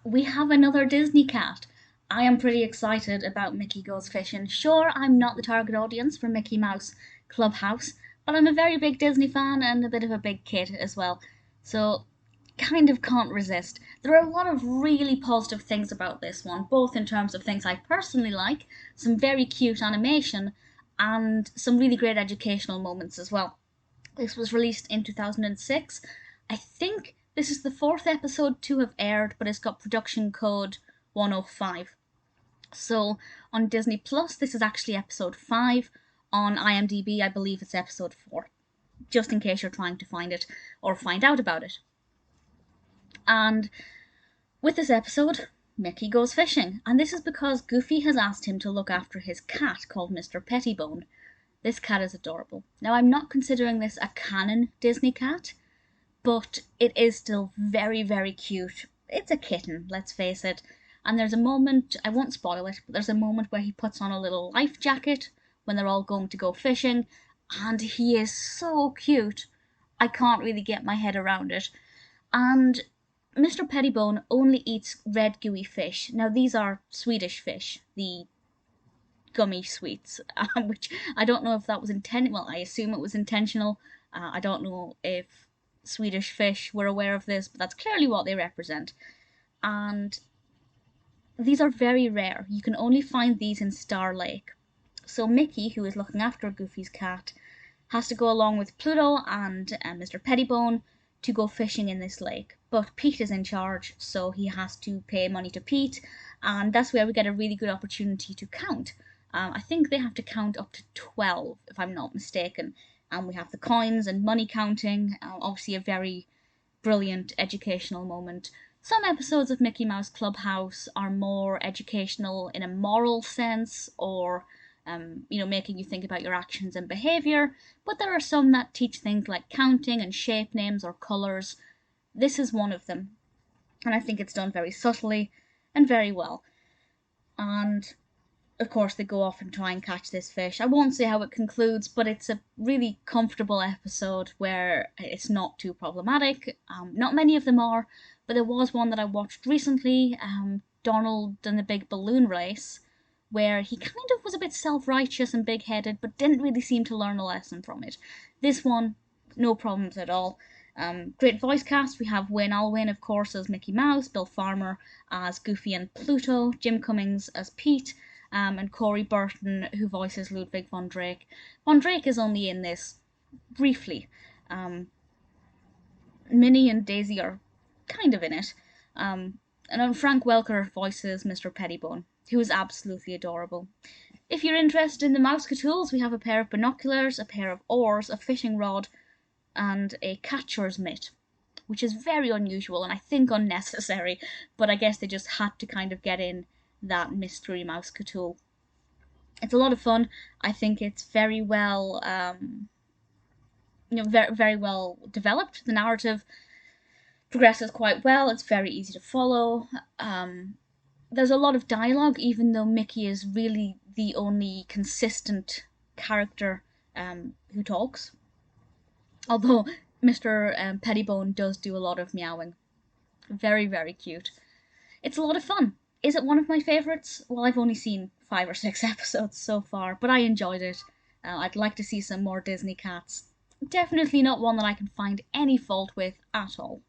we have another Disney cat. I am pretty excited about Mickey Goes Fishing. Sure, I'm not the target audience for Mickey Mouse Clubhouse, but I'm a very big Disney fan and a bit of a big kid as well. So, kind of can't resist. There are a lot of really positive things about this one, both in terms of things I personally like, some very cute animation, and some really great educational moments as well. This was released in 2006. I think this is the fourth episode to have aired, but it's got production code 105. So on Disney Plus, this is actually episode 5. On IMDb, I believe it's episode 4, just in case you're trying to find it or find out about it. And with this episode, Mickey goes fishing, and this is because Goofy has asked him to look after his cat called Mr. Pettibone. This cat is adorable. Now, I'm not considering this a canon Disney cat, but it is still very, very cute. It's a kitten, let's face it. And there's a moment, I won't spoil it, but there's a moment where he puts on a little life jacket when they're all going to go fishing, and he is so cute. I can't really get my head around it. And Mr. Pettibone only eats red gooey fish. Now, these are Swedish fish, the gummy sweets, which I don't know if that was intentional. Well, I assume it was intentional. I don't know if Swedish fish were aware of this, but that's clearly what they represent. And these are very rare. You can only find these in Star Lake. So Mickey, who is looking after Goofy's cat, has to go along with Pluto and Mr. Pettibone to go fishing in this lake. But Pete is in charge, so he has to pay money to Pete, and that's where we get a really good opportunity to count. I think they have to count up to 12, if I'm not mistaken. And we have the coins and money counting, obviously a very brilliant educational moment. Some episodes of Mickey Mouse Clubhouse are more educational in a moral sense, or making you think about your actions and behaviour, but there are some that teach things like counting and shape names or colours. This is one of them, and I think it's done very subtly and very well. And of course, they go off and try and catch this fish. I won't say how it concludes, but it's a really comfortable episode where it's not too problematic. Not many of them are, but there was one that I watched recently, Donald and the Big Balloon Race, where he kind of was a bit self-righteous and big-headed, but didn't really seem to learn a lesson from it. This one, no problems at all. Great voice cast. We have Allwine, of course, as Mickey Mouse, Bill Farmer as Goofy and Pluto, Jim Cummings as Pete, and Corey Burton, who voices Ludwig von Drake. Von Drake is only in this briefly. Minnie and Daisy are kind of in it. And then Frank Welker voices Mr. Pettibone, who is absolutely adorable. If you're interested in the Mouseketools, we have a pair of binoculars, a pair of oars, a fishing rod, and a catcher's mitt, which is very unusual and I think unnecessary, but I guess they just had to kind of get in that mystery Mouseketool. It's a lot of fun. I think it's very well, very, very well developed. The narrative progresses quite well. It's very easy to follow. There's a lot of dialogue, even though Mickey is really the only consistent character who talks. Although Mr. Pettibone does do a lot of meowing. Very, very cute. It's a lot of fun. Is it one of my favourites? Well, I've only seen 5 or 6 episodes so far, but I enjoyed it. I'd like to see some more Disney cats. Definitely not one that I can find any fault with at all.